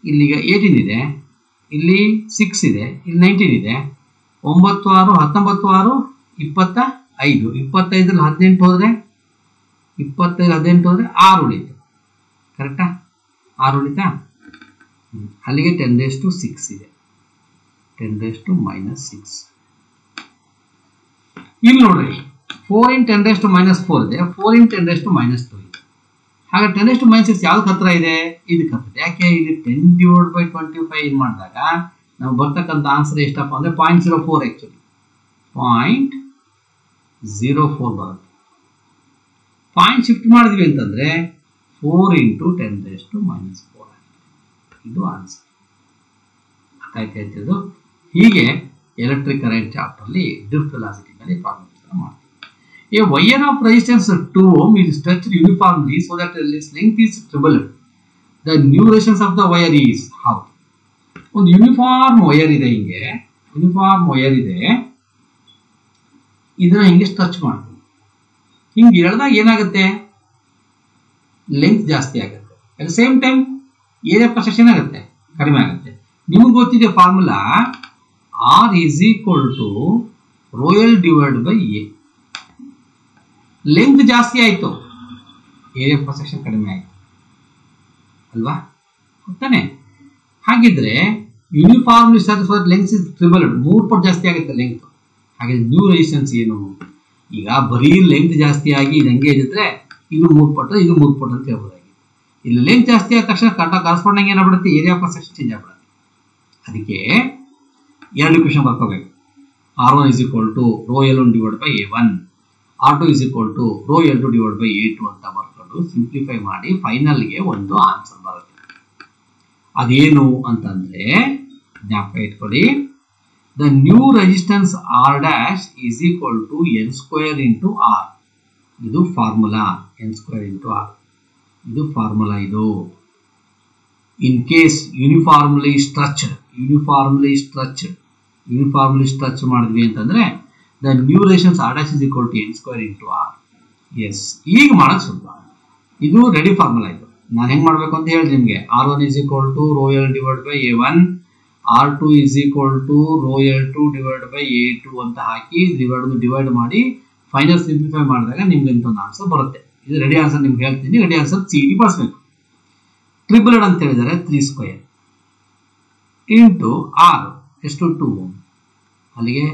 ಇಲ್ಲಿಗ 18 ಇದೆ ಇಲ್ಲಿ 6 ಇದೆ ಇಲ್ಲಿ 19 ಇದೆ 9 6 19 6 25 25ರಲ್ಲಿ 18 ಹೋದ್ರೆ 6 ಉಳಿತು. ಕರೆಕ್ಟಾ? 6 ಉಳಿತಾ? ಅಲ್ಲಿಗೆ 10⁻6 ಇದೆ 10⁻⁻6. ಇಲ್ಲಿ ನೋಡ್ರಿ 4 × 10⁻⁻4 ಇದೆ 4 × 10⁻⁻2 ಇದೆ. ಹಾಗೆ 10⁻⁻6 ಯಾವ್ದಕ್ಕೆ ಹತ್ರ ಇದೆ ಇದಕ್ಕೆ ಹತ್ರ. ಯಾಕೆ ಇಲ್ಲಿ 10 ಡಿವೈಡ್ ಬೈ 25 ಏನು ಮಾಡಿದಾಗ ನಾವು ಬರ್ತಕ್ಕಂಥ ಆನ್ಸರ್ ಎಷ್ಟಪ್ಪ ಅಂದರೆ 0.04 ಆ್ಯಕ್ಚುಲಿ 0.04 ಬರುತ್ತೆ. ಪಾಯಿಂಟ್ ಶಿಫ್ಟ್ ಮಾಡಿದ್ವಿ ಅಂತಂದರೆ 4 × 10⁻⁻4 ಇದು ಆನ್ಸರ್. ಆಯ್ತು. ಹೀಗೆ ಎಲೆಕ್ಟ್ರಿಕ್ ಕರೆಂಟ್ ಚಾಪ್ಟರ್ಲಿ ಡ್ರಿಫ್ಟ್ ವೆಲಾಸಿಟಿ ಮೇಲೆ ಪ್ರಾಬ್ಲಮ್ಸ್ ಮಾಡ್ತೀವಿ. A wire of resistance 2 ohm is stretched uniformly so that its length is tripled. The new resistance of the wire is how? ಒಂದು ಯೂನಿಫಾರ್ಮ್ ವೈರ್ ಇದೆ ಹಿಂಗೆ ಇದನ್ನ ಹಿಂಗೆ ಸ್ಟ್ರೆಚ್ ಮಾಡ್ತೀವಿ. ಹಿಂಗೆ ಎಳೆದಾಗ ಏನಾಗುತ್ತೆ ಲೆಂತ್ ಜಾಸ್ತಿ ಆಗುತ್ತೆ, at the same time area per section ಆಗುತ್ತೆ ಕಡಿಮೆ ಆಗುತ್ತೆ. ನಿಮಗೆ ಗೊತ್ತಿದೆ formula R is equal to rho L divide by A. Length ಜಾಸ್ತಿ ಆಯಿತು, ಏರಿಯಾ ಪರ್ ಸೆಕ್ಷನ್ ಕಡಿಮೆ ಆಯಿತು ಅಲ್ವಾ, ಗೊತ್ತಾನೆ? ಹಾಗಿದ್ರೆ uniformly stretched for length is tripled, 3 ಪಟ್ಟು ಜಾಸ್ತಿ ಆಗುತ್ತೆ ಲೆಂತ್. ಹಾಗೆ ನ್ಯೂ ರೆಸಿಸ್ಟೆನ್ಸ್ ಏನು? ಈಗ ಬರೀ ಲೆಂತ್ ಜಾಸ್ತಿ ಆಗಿ ಇದು ಹಂಗೆ ಇದ್ದರೆ ಇದು 3 ಪಟ್ಟು ಇದು 3 ಪಟ್ಟು ಅಂತ ಹೇಳ್ಬೋದಾಗಿ. ಇಲ್ಲಿ ಲೆಂತ್ ಜಾಸ್ತಿ ಆದ ತಕ್ಷಣ ಕರೆಸ್ಪಾಂಡಿಂಗ್ ಏನಾಗ್ಬಿಡುತ್ತೆ, ಏರಿಯಾ ಪರ್ ಸೆಕ್ಷನ್ ಚೇಂಜ್ ಆಗ್ಬಿಡುತ್ತೆ. ಅದಕ್ಕೆ 2 ಇಕ್ವೇಷನ್ ಬರ್ಕೋಬೇಕು. R1 is equal to rho L1 divided by A1, R2 is equal to rho L2 divided by A2 ಅಂತ ಬರ್ಕೊಂಡು ಸಿಂಪ್ಲಿಫೈ ಮಾಡಿ ಫೈನಲ್ಗೆ ಒಂದು ಆನ್ಸರ್ ಬರುತ್ತೆ. ಅದೇನು ಅಂತಂದ್ರೆ ಜ್ಞಾಪಕ ಇಟ್ಕೊಳ್ಳಿ, the new resistance R dash is equal to N square into R. ಇದು ಫಾರ್ಮುಲಾ, N square into R ಇದು ಫಾರ್ಮುಲಾ. ಇದು ಇನ್ ಕೇಸ್ ಯೂನಿಫಾರ್ಮ್ಲಿ ಸ್ಟ್ರಚ್ ಮಾಡಿದ್ವಿ ಅಂತಂದ್ರೆ the new resistance R dash is equal to N square into R. Yes, ಈಗ ಮಾಡೋದು ಸ್ವಲ್ಪ. ಇದು ರೆಡಿ ಫಾರ್ಮುಲಾ. ಇದು ನಾನು ಹೆಂಗೆ ಮಾಡಬೇಕು ಅಂತ ಹೇಳಿ ನಿಮಗೆ. R1 is equal to rho L divided by A1, R2 is equal to rho L2 divided by A2 ಅಂತ ಹಾಕಿ ಡಿವೈಡ್ ಮಾಡಿ ಫೈನಲ್ ಸಿಂಪ್ಲಿಫೈ ಮಾಡಿದಾಗ ನಿಮ್ಗೆ ಇಂಥ ಒಂದು ಆನ್ಸರ್ ಬರುತ್ತೆ. ಇದು ರೆಡಿ ಆನ್ಸರ್ ನಿಮ್ಗೆ ಹೇಳ್ತೀನಿ. ರೆಡಿ ಆನ್ಸರ್ CD ಬಳಸಬೇಕು. ಟ್ರಿಬಲ್ಡ್ ಅಂತ ಹೇಳಿದರೆ 3 ಸ್ಕ್ವೇರ್ ಇಂಟು R ಎಷ್ಟು 2 ಓಮ್, ಅಲ್ಲಿಗೆ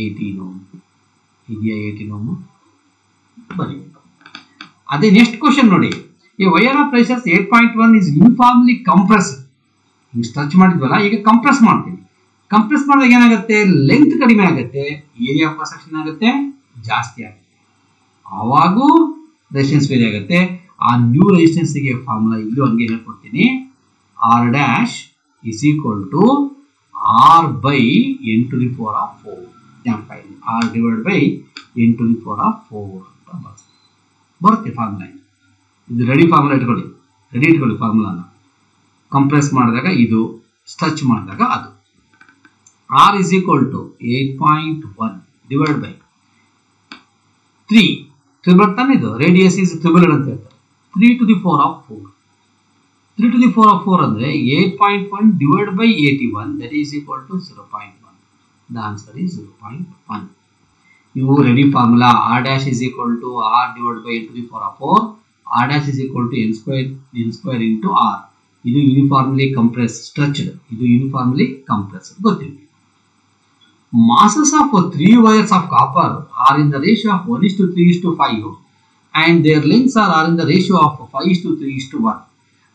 18 ಓಮ್ ಇದೆಯಾ, 18 ಓಮ್ ಬರೀಬೇಕು. ಅದೇ ನೆಕ್ಸ್ಟ್ ಕ್ವಶನ್ ನೋಡಿ, ಈ wire of pressures 8.1 is uniformly compress. ಹಿಂಗೆ ಸ್ಟ್ರೆಚ್ ಮಾಡಿದ್ವಲ್ಲ, ಈಗ ಕಂಪ್ರೆಸ್ ಮಾಡ್ತೀವಿ. ಕಂಪ್ರೆಸ್ ಮಾಡಿದಾಗ ಏನಾಗುತ್ತೆ, ಲೆಂತ್ ಕಡಿಮೆ ಆಗುತ್ತೆ, ಏರಿಯಾ ಆಫ್ ಸೆಕ್ಷನ್ ಆಗುತ್ತೆ ಜಾಸ್ತಿ ಆಗುತ್ತೆ, ಆವಾಗೂ ರೆಸಿಸ್ಟೆನ್ಸ್ ವೇರಿ ಆಗುತ್ತೆ. ಆ ನ್ಯೂ ರೆಸಿಸ್ಟೆನ್ಸ್ಗೆ ಫಾರ್ಮುಲಾ ಇಲ್ಲೂ ಹಂಗೆ ಹೇಳ್ಕೊಡ್ತೀನಿ. R dash is equal to R by n to the power of 4. R divided by n to the power of 4 ಅಂತ ಬರುತ್ತೆ ಫಾರ್ಮುಲಾ. ಇದು ರೆಡಿ ಫಾರ್ಮುಲಾ ಇಟ್ಕೊಳ್ಳಿ ಫಾರ್ಮುಲಾನ. ಕಂಪ್ರೆಸ್ ಮಾಡಿದಾಗ ಇದು, ಸ್ಟ್ರೆಚ್ ಮಾಡಿದಾಗ ಅದು. R is equal to 8.1 divided by 3. Triple ತಾನೆ ಇದು, ರೇಡಿಯಸ್ ಇಸ್ ಟ್ರಿಬಲ್ಡ್ ಅಂತ ಹೇಳ್ತಾರೆ. 3 to the power of 4. 3 to the power of 4 ಅಂದರೆ 8.1 divided by 81, that is equal to 0.1. The answer is 0.1. ಇವು ready formula. R dash is equal to R divided by n to the power of 4. R dash is equal to n square into R. ಇದು ಯೂನಿಫಾರ್ಮ್ಲಿ ಸ್ಟ್ರೆಚ್ಡ್, ಇದು ಯೂನಿಫಾರ್ಮ್ಲಿ ಕಂಪ್ರೆಸ್ಡ್ ಗೊತ್ತಿದೆ. Masses of 3 wires of copper are in the ratio of 1:3:5 and their lengths are in the ratio of 5:3:1.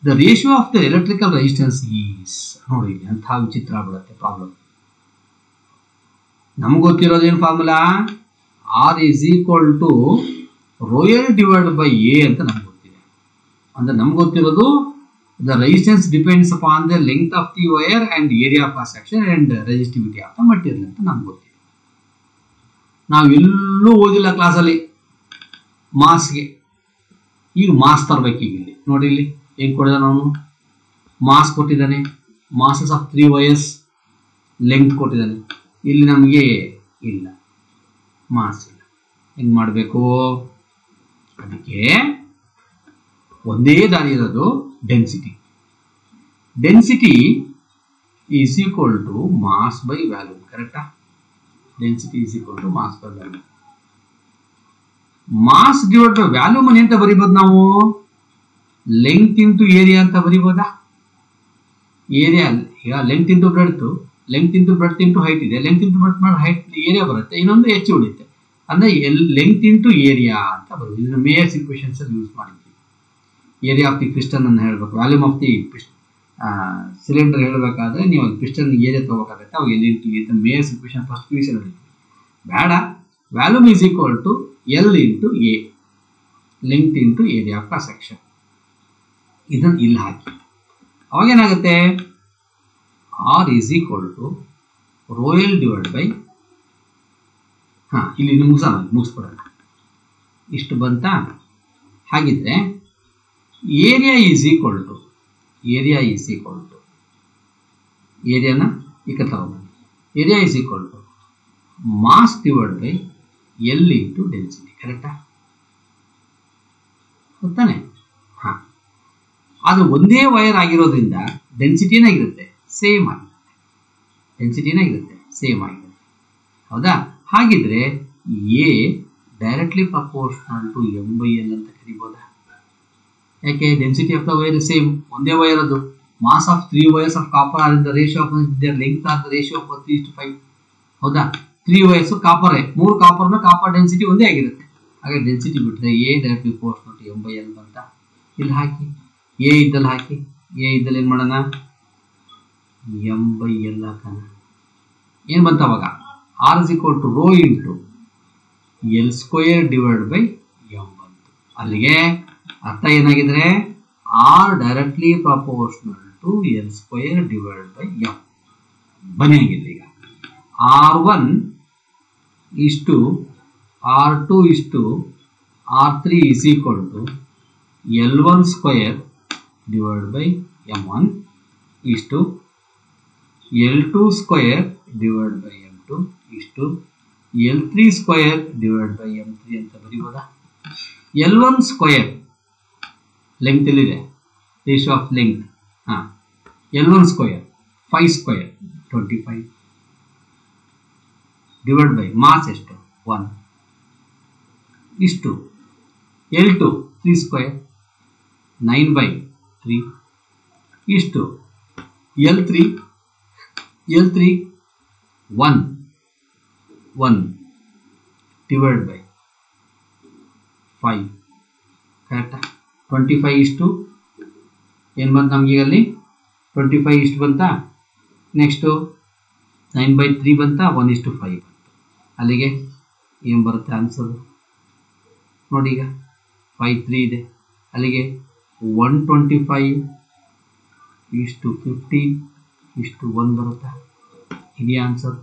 The ratio of the electrical resistance is, ನೋಡಿ ಅಂತ ವಿಚಿತ್ರ ಬಿಡುತ್ತೆ ಪ್ರಾಬ್ಲಮ್. ನಮ್ಗೆ ಗೊತ್ತಿರೋದೇನು formula, R is equal to rho L divided by A ಅಂತ ನಮ್ಗೆ ಗೊತ್ತಿದೆ. ಅಂದ್ರೆ ನಮ್ಗೆ ಗೊತ್ತಿರೋದು the resistance depends upon the length of the wire and area of cross section and resistivity of the material ಅಂತ ನಮ್ಗೆ ಗೊತ್ತಿದೆ. ನಾವು ಎಲ್ಲೂ ಓದಿಲ್ಲ ಕ್ಲಾಸಲ್ಲಿ ಮಾಸ್ಗೆ. ಈಗ ಮಾಸ್ ತರಬೇಕು. ಈಗ ಇಲ್ಲಿ ನೋಡಿ, ಇಲ್ಲಿ ಹೆಂಗೆ ಕೊಟ್ಟಿದ್ದಾನೆ ಅವನು, ಮಾಸ್ ಕೊಟ್ಟಿದ್ದಾನೆ, ಮಾಸಸ್ ಆಫ್ 3 ವೈರ್ಸ್, ಲೆಂತ್ ಕೊಟ್ಟಿದ್ದಾನೆ. ಇಲ್ಲಿ ನಮಗೆ ಇಲ್ಲ, ಮಾಸ್ ಇಲ್ಲ. ಹೆಂಗೆ ಮಾಡಬೇಕು, ಅದಕ್ಕೆ ಒಂದೇ ದಾರಿ ಇರೋದು, density. Density is equal to mass by volume. ಕರೆಕ್ಟಾ? Density is equal to mass by volume. Mass divide by volume ಅಂತ ಬರಿಬೋದು ನಾವು. ಲೆಂತ್ ಇಂಟು ಏರಿಯಾ ಅಂತ ಬರಿಬೋದಾ? ಏರಿಯಾ ಈಗ length into breadth into height ಇದೆ. ಲೆಂತ್ ಇಂಟು ಬ್ರೆಡ್ತ್ ಮಾಡಿ ಹೈಟ್ ಏರಿಯಾ ಬರುತ್ತೆ, ಇನ್ನೊಂದು ಹೆಚ್ಚು ಉಳಿಯುತ್ತೆ. ಅಂದರೆ ಲೆಂತ್ ಇಂಟು ಏರಿಯಾ ಅಂತ ಬರೋದು. ಇದನ್ನು ಮೇಯರ್ಸ್ ಈಕ್ವೇಷನ್ಸ್ ಅಲ್ಲಿ ಯೂಸ್ ಮಾಡಿದ್ವಿ. ಏರಿಯಾ ಆಫ್ ದಿ ಪಿಸ್ಟನ್ ಅನ್ನು ಹೇಳಬೇಕು, ವ್ಯಾಲ್ಯೂಮ್ ಆಫ್ ದಿ ಸಿಲಿಂಡರ್ ಹೇಳಬೇಕಾದ್ರೆ ನೀವು ಅದು ಪಿಸ್ಟನ್ ಏರಿಯಾ ತಗೋಬೇಕಾಗುತ್ತೆ. ಅವಾಗ ಎಲ್ ಇಂಟು ಅಂತ ಮೇಯರ್ಸ್ ಈಕ್ವೇಷನ್ ಫಸ್ಟ್ ಕ್ವೀಷನ್ ಅಲ್ಲಿ ಬೇಡ. Volume is equal to L into A, length into area of cross section. ಇದನ್ನು ಇಲ್ಲಿ ಹಾಕಿ ಅವಾಗ ಏನಾಗುತ್ತೆ, R is equal to rho L divided by, ಇಲ್ಲಿ ಮುಗಿಸ್ಬಿಡೋಣ. ಇಷ್ಟು ಬಂತ. ಹಾಗಿದ್ರೆ ಏರಿಯಾ ಈಸ್ ಈಕ್ವಲ್ ಟು ಏರಿಯಾನ ಈ ಕಡೆ ತಗೊಂಡ್ಬನ್ನಿ. Area is equal to mass divide by L into density. ಕರೆಕ್ಟಾ? ಗೊತ್ತಾನೆ? ಹಾಂ. ಆದರೆ ಒಂದೇ ವೈರ್ ಆಗಿರೋದ್ರಿಂದ ಡೆನ್ಸಿಟಿ ಏನಾಗಿರುತ್ತೆ, ಸೇಮ್ ಆಗಿರುತ್ತೆ. ಡೆನ್ಸಿಟಿ ಏನಾಗಿರುತ್ತೆ, ಸೇಮ್ ಆಗಿರುತ್ತೆ. ಹೌದಾ? ಹಾಗಿದ್ರೆ A directly proportional to M/L ಅಂತ ಕರಿಬೋದಾ? ಯಾಕೆ? Density of the wire same, ಒಂದೇ ವೈರ್ ಅದು. Mass of 3 wires of copper are in the ratio of their length are the ratio of 3:5. ಹೌದಾ? 3 wires ಕಾಪರ್, 3 ಕಾಪರ್ನ ಕಾಪರ್ ಡೆನ್ಸಿಟಿ ಒಂದೇ ಆಗಿರುತ್ತೆ. ಹಾಗೆ ಡೆನ್ಸಿಟಿ ಬಿಟ್ಟರೆ A directly proportional to M/L ಬಂತ. ಇಲ್ಲಿ ಹಾಕಿ, ಎ ಇದ್ದಲ್ಲಿ ಹಾಕಿ. ಎ ಇದ್ದಲ್ಲಿ ಏನು ಮಾಡೋಣ, M/L ಹಾಕೋಣ. ಏನು ಬಂತ ಅವಾಗ? R is equal to rho into L square divided by M ಬಂತು. ಅಲ್ಲಿಗೆ ಅರ್ಥ ಏನಾಗಿದ್ರೆ R directly proportional to L square divided by M. ಬನ್ನಿ ಹಂಗಿದ್ರೆ ಈಗ R1 is to R2 is to R3 is equal to L1 square divided by M1 is to L2 square divided by M2 is to L3 square divided by M3 ಅಂತ ಬರೀಬೋದಾ? L1 square ಲೆಂಗ್ತ್ ಎಲ್ಲಿದೆ, ratio of length. L1 square 5 square 25 divide by mass ಎಷ್ಟು 1 ಇಷ್ಟು L2 3 square 9/3 ಇಷ್ಟು L3 1 ಡಿವೈಡ್ ಬೈ 5. ಕರೆಕ್ಟಾ? 25 ಇಷ್ಟು ಏನು ಬಂತು ನಮಗೆ ಅಲ್ಲಿ? 25 ಇಷ್ಟು ಬಂತಾ? ನೆಕ್ಸ್ಟು 9/3 ಬಂತಾ? 1:5 ಬಂತು. ಅಲ್ಲಿಗೆ ಏನು ಬರುತ್ತೆ ಆನ್ಸರ್ ನೋಡಿ. ಈಗ 5 3 ಇದೆ. ಅಲ್ಲಿಗೆ 125 ಇಷ್ಟು 15 ಇಷ್ಟು 1 ಬರುತ್ತಾ? ಇದೆಯಾ ಆನ್ಸರ್?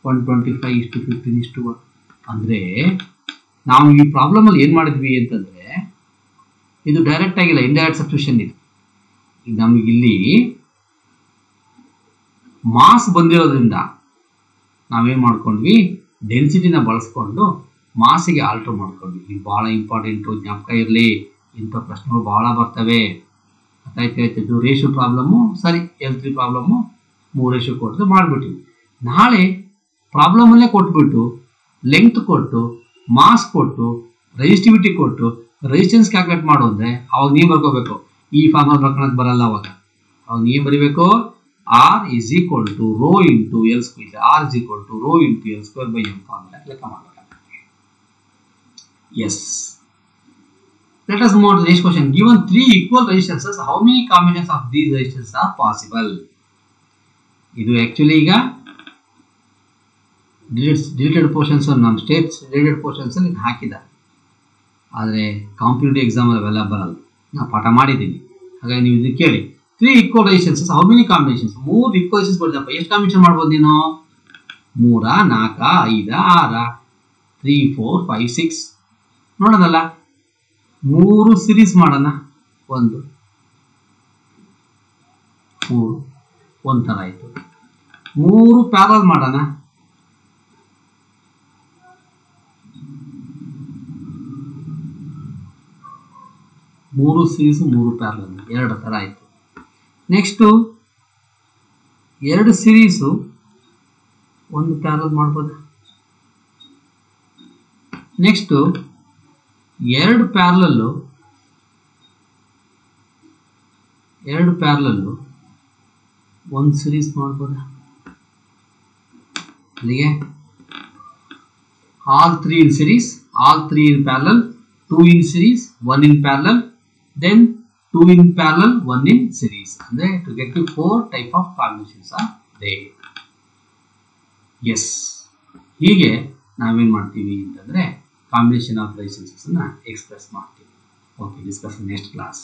125 ಇಷ್ಟು 15 ಇಷ್ಟು 1. ಅಂದರೆ ನಾವು ಈ ಪ್ರಾಬ್ಲಮಲ್ಲಿ ಏನು ಮಾಡಿದ್ವಿ ಅಂತಂದರೆ, ಇದು ಡೈರೆಕ್ಟ್ ಆಗಿಲ್ಲ, ಇಂಡೈರೆಕ್ಟ್ ಸಬ್ಸ್ಟಿಟ್ಯೂಷನ್ ಇದು. ಈಗ ನಮಗಿಲ್ಲಿ ಮಾಸ್ ಬಂದಿರೋದ್ರಿಂದ ನಾವೇನು ಮಾಡ್ಕೊಂಡ್ವಿ, ಡೆನ್ಸಿಟಿನ ಬಳಸ್ಕೊಂಡು ಮಾಸಿಗೆ ಆಲ್ಟರ್ ಮಾಡ್ಕೊಂಡ್ವಿ. ಇದು ಭಾಳ ಇಂಪಾರ್ಟೆಂಟು, ಜ್ಞಾಪಕ ಇರಲಿ. ಇಂಥ ಪ್ರಶ್ನೆಗಳು ಭಾಳ ಬರ್ತವೆ. ಇದು ರೇಷಿಯೋ ಪ್ರಾಬ್ಲಮ್ಮು ಸರಿ, L3 ಪ್ರಾಬ್ಲಮ್ಮು 3 ರೇಷಿಯೋ ಕೊಟ್ಟರೆ ಮಾಡಿಬಿಟ್ಟಿವಿ. ನಾಳೆ ಪ್ರಾಬ್ಲಮಲ್ಲೇ ಕೊಟ್ಬಿಟ್ಟು ಲೆಂಗ್ತ್ ಕೊಟ್ಟು ಮಾಸ್ ಕೊಟ್ಟು ರೆಸಿಸ್ಟಿವಿಟಿ ಕೊಟ್ಟು ರೆಸಿಸ್ಟೆನ್ಸ್ ಕ್ಯಾಲ್ಕುಲೇಟ್ ಮಾಡು ಅಂದರೆ ಅವಾಗ ನೀವು ಬರ್ಕೋಬೇಕು. ಈ ಫಾರ್ಮಲ್ ಬರ್ಕೊಳಕ್ಕೆ ಬರಲ್ಲ. ಅವಾಗ ನೀವು ಬರೀಬೇಕು R is equal to rho into L square. R is equal to rho into L square by M formula ಲೆಕ್ಕ ಮಾಡಬೇಕು. Yes. Let us move on to the next question. Given 3 equal resistances, how many combinations of these resistances are possible? ಇದು ಆಕ್ಚುಲಿ ಈಗ ಡಿಲೀಟೆಡ್ ಪೋರ್ಷನ್ಸ್ ನಮ್ಮ ಸ್ಟೇಟ್ಸ್ ಡಿಲೀಟೆಡ್ ಪೋರ್ಷನ್ಸ್ ಅಲ್ಲಿ ಹಾಕಿದ್ದಾರೆ. ಆದರೆ ಕಾಂಪಿಟೇಟಿವ್ ಎಕ್ಸಾಮ್ ಅವೆಲ್ಲ ಬರಲ್ಲ. ನಾನು ಪಾಠ ಮಾಡಿದ್ದೀನಿ. ಹಾಗಾಗಿ ನೀವು ಇದನ್ನು ಕೇಳಿ. 3 equal resistances, how many combinations? 3 equal resistances ಬರ್ತಪ್ಪ. ಎಷ್ಟು ಕಾಂಬಿನೇಷನ್ ಮಾಡ್ಬೋದು ನೀನು? 3 4 5 6 3 4 5 6 ನೋಡೋದಲ್ಲ. 3 ಸೀರೀಸ್ ಮಾಡೋಣ. 1 3 ಒಂಥರ ಆಯಿತು. 3 ಪ್ಯಾರಲ್ ಮಾಡೋಣ. 3 ಸೀರೀಸ್ 3 ಪ್ಯಾರಲ್ 2 ಥರ ಆಯಿತು. ನೆಕ್ಸ್ಟು 2 ಸೀರೀಸು 1 ಪ್ಯಾರಲ್ ಮಾಡ್ಬೋದಾ? ನೆಕ್ಸ್ಟು 2 ಪ್ಯಾರಲಲ್ಲು 1 ಸೀರೀಸ್ ಮಾಡ್ಬೋದಾ? ಅಲ್ಲಿಗೆ all 3 in series, all 3 in parallel, 2 in series, 1 in parallel, then 2 in parallel, 1 in series. And then to get to 4 type of combinations are there. Yes. ಹೀಗೆ ನಾವೇನು ಮಾಡ್ತೀವಿ ಅಂತಂದರೆ ಕಾಂಬಿನೇಷನ್ ಆಫ್ ರೆಸಿಸ್ಟೆನ್ಸನ್ನು ಎಕ್ಸ್ಪ್ರೆಸ್ ಮಾಡ್ತೀವಿ. Okay, discuss next class.